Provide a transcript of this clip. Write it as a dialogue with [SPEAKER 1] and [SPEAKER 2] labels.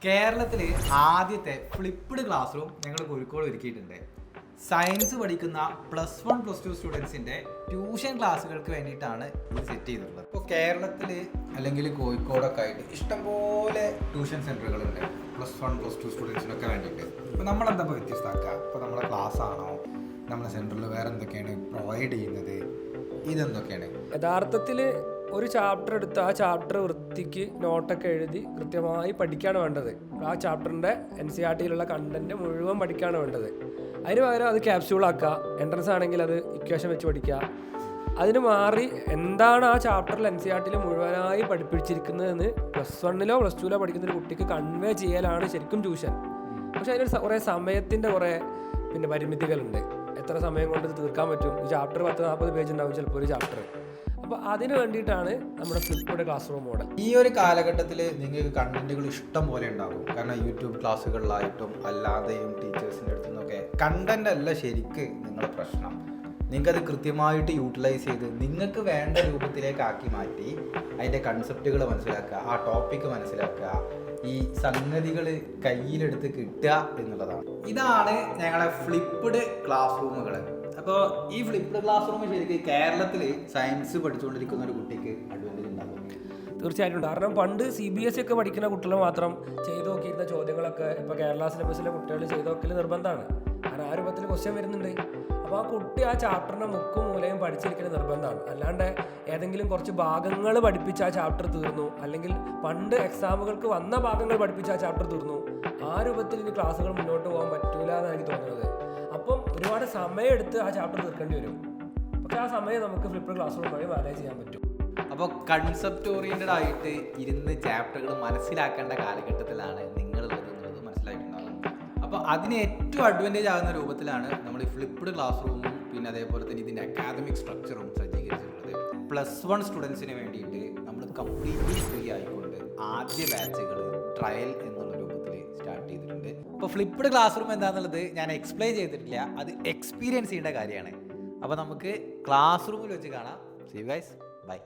[SPEAKER 1] കേരളത്തിൽ ആദ്യത്തെ ഫ്ലിപ്പ്ഡ് class room ഞങ്ങൾ കോഴിക്കോട് ഒരുക്കിയിട്ടുണ്ട്. സയൻസ് പഠിക്കുന്ന +1 +2 സ്റ്റുഡൻസിൻ്റെ ട്യൂഷൻ ക്ലാസ്സുകൾക്ക് വേണ്ടിയിട്ടാണ് ഇത് സെറ്റ് ചെയ്തിട്ടുള്ളത്. ഇപ്പോൾ കേരളത്തിൽ അല്ലെങ്കിൽ കോഴിക്കോടൊക്കെ ആയിട്ട് ഇഷ്ടംപോലെ ട്യൂഷൻ സെൻറ്ററുകളുണ്ട് +1 +2 സ്റ്റുഡൻസിനൊക്കെ വേണ്ടിയിട്ട്. ഇപ്പോൾ നമ്മളെന്താ ഇപ്പോൾ വ്യത്യസ്തമാക്കുക? ഇപ്പോൾ നമ്മളെ ക്ലാസ് ആണോ, നമ്മുടെ സെൻറ്ററിൽ വേറെ എന്തൊക്കെയാണ് പ്രൊവൈഡ് ചെയ്യുന്നത്, ഇതെന്തൊക്കെയാണ്?
[SPEAKER 2] യഥാർത്ഥത്തിൽ ഒരു ചാപ്റ്റർ എടുത്ത് ആ ചാപ്റ്റർ വൃത്തിക്ക് നോട്ടൊക്കെ എഴുതി കൃത്യമായി പഠിക്കുകയാണ് വേണ്ടത്. ആ ചാപ്റ്ററിൻ്റെ NCERT കണ്ടൻറ്റ് മുഴുവൻ പഠിക്കുകയാണ് വേണ്ടത്. അതിന് പകരം അത് ക്യാപ്സ്യൂളാക്കുക, എൻട്രൻസ് ആണെങ്കിൽ അത് ഇക്വേഷൻ വെച്ച് പഠിക്കുക. അതിന് മാറി എന്താണ് ആ ചാപ്റ്ററിൽ NCERT മുഴുവനായി പഠിപ്പിച്ചിരിക്കുന്നതെന്ന് +1 +2 പഠിക്കുന്ന ഒരു കുട്ടിക്ക് കൺവേ ചെയ്യലാണ് ശരിക്കും ട്യൂഷൻ. പക്ഷേ അതിനൊരു കുറേ സമയത്തിൻ്റെ കുറേ പരിമിതികളുണ്ട്. എത്ര സമയം കൊണ്ട് തീർക്കാൻ പറ്റും? ഈ ചാപ്റ്റർ 10-40 പേജ് ഉണ്ടാവും ചിലപ്പോൾ ഒരു ചാപ്റ്റർ. അപ്പോൾ അതിന് വേണ്ടിയിട്ടാണ് നമ്മുടെ ഫ്ലിപ്പ്ഡ് ക്ലാസ് റൂം മോഡൽ.
[SPEAKER 1] ഈ ഒരു കാലഘട്ടത്തിൽ നിങ്ങൾക്ക് കണ്ടന്റുകൾ ഇഷ്ടം പോലെ ഉണ്ടാകും. കാരണം യൂട്യൂബ് ക്ലാസ്സുകളിലായിട്ടും അല്ലാതെയും ടീച്ചേഴ്സിൻ്റെ അടുത്തു നിന്നൊക്കെ കണ്ടന്റ് അല്ല ശരിക്ക് നിങ്ങളുടെ പ്രശ്നം. നിങ്ങൾക്കത് കൃത്യമായിട്ട് യൂട്ടിലൈസ് ചെയ്ത് നിങ്ങൾക്ക് വേണ്ട രൂപത്തിലേക്ക് ആക്കി മാറ്റി അതിൻ്റെ കൺസെപ്റ്റുകൾ മനസ്സിലാക്കുക, ആ ടോപ്പിക്ക് മനസ്സിലാക്കുക, ഈ സംഗതികൾ കയ്യിലെടുത്ത് കിട്ടുക എന്നുള്ളതാണ്. ഇതാണ് ഞങ്ങളെ ഫ്ലിപ്പ്ഡ് ക്ലാസ് റൂമുകൾ. അപ്പോൾ ഈ ഫ്ലിപ്പ്ഡ് ക്ലാസ് റൂം ശരിക്കും കേരളത്തിൽ സയൻസ് പഠിച്ചുകൊണ്ടിരിക്കുന്ന ഒരു കുട്ടിക്ക് അഡ്വാൻറ്റേജ് ഉണ്ടാകും.
[SPEAKER 2] തീർച്ചയായിട്ടും ഉണ്ട്. കാരണം പണ്ട് CBSE ഒക്കെ പഠിക്കുന്ന കുട്ടികൾ മാത്രം ചെയ്തു നോക്കിയിരുന്ന ചോദ്യങ്ങളൊക്കെ ഇപ്പോൾ കേരള സിലബസിലെ കുട്ടികൾ ചെയ്തു നോക്കൽ നിർബന്ധമാണ്. കാരണം ആ രൂപത്തിൽ ക്വസ്റ്റ്യൻ വരുന്നുണ്ട്. അപ്പോൾ ആ കുട്ടി ആ ചാപ്റ്ററിൻ്റെ മുക്കും മൂലയും പഠിച്ചിരിക്കുന്നത് നിർബന്ധമാണ്. അല്ലാണ്ട് ഏതെങ്കിലും കുറച്ച് ഭാഗങ്ങൾ പഠിപ്പിച്ച ആ ചാപ്റ്റർ തീർന്നു, അല്ലെങ്കിൽ പണ്ട് എക്സാമുകൾക്ക് വന്ന ഭാഗങ്ങൾ പഠിപ്പിച്ച ആ ചാപ്റ്റർ തീർന്നു, ആ രൂപത്തിൽ ഇനി ക്ലാസ്സുകൾ മുന്നോട്ട് പോകാൻ പറ്റൂല എന്നാണ് എനിക്ക് തോന്നുന്നത്. അപ്പം ഒരുപാട് സമയം എടുത്ത് ആ ചാപ്റ്റർ തീർക്കേണ്ടി വരും. പക്ഷേ ആ സമയം നമുക്ക് ഫ്ലിപ്പ്ഡ് ക്ലാസ് റൂം വഴി മാനേജ് ചെയ്യാൻ പറ്റും.
[SPEAKER 1] അപ്പോൾ കൺസെപ്റ്റ് ഓറിയൻറ്റഡ് ആയിട്ട് ഇരുന്ന് ചാപ്റ്ററുകൾ മനസ്സിലാക്കേണ്ട കാലഘട്ടത്തിലാണ് നിങ്ങളുള്ളത് എന്നുള്ളത് മനസ്സിലായിട്ടുണ്ടാകും. അപ്പോൾ അതിന് ഏറ്റവും അഡ്വാൻറ്റേജ് ആകുന്ന രൂപത്തിലാണ് നമ്മൾ ഈ ഫ്ലിപ്പ്ഡ് ക്ലാസ് റൂമും പിന്നെ അതേപോലെ തന്നെ ഇതിൻ്റെ അക്കാദമിക് സ്ട്രക്ചറും സജ്ജീകരിച്ചിട്ടുള്ളത്. +1 സ്റ്റുഡൻസിന് വേണ്ടിയിട്ട് നമ്മൾ കംപ്ലീറ്റ്ലി ഫ്രീ ആയിക്കൊണ്ട് ആദ്യ ബാച്ചുകൾ ട്രയൽ എന്നുള്ള രൂപത്തിൽ സ്റ്റാർട്ട് ചെയ്തിട്ടുണ്ട്. അപ്പോൾ ഫ്ലിപ്പ്ഡ് ക്ലാസ് റൂം എന്താണെന്നുള്ളത് ഞാൻ എക്സ്പ്ലെയിൻ ചെയ്തിട്ടില്ല, അത് എക്സ്പീരിയൻസ് ചെയ്യേണ്ട കാര്യമാണ്. അപ്പോൾ നമുക്ക് ക്ലാസ് റൂമിൽ വെച്ച് കാണാം. See you guys, by.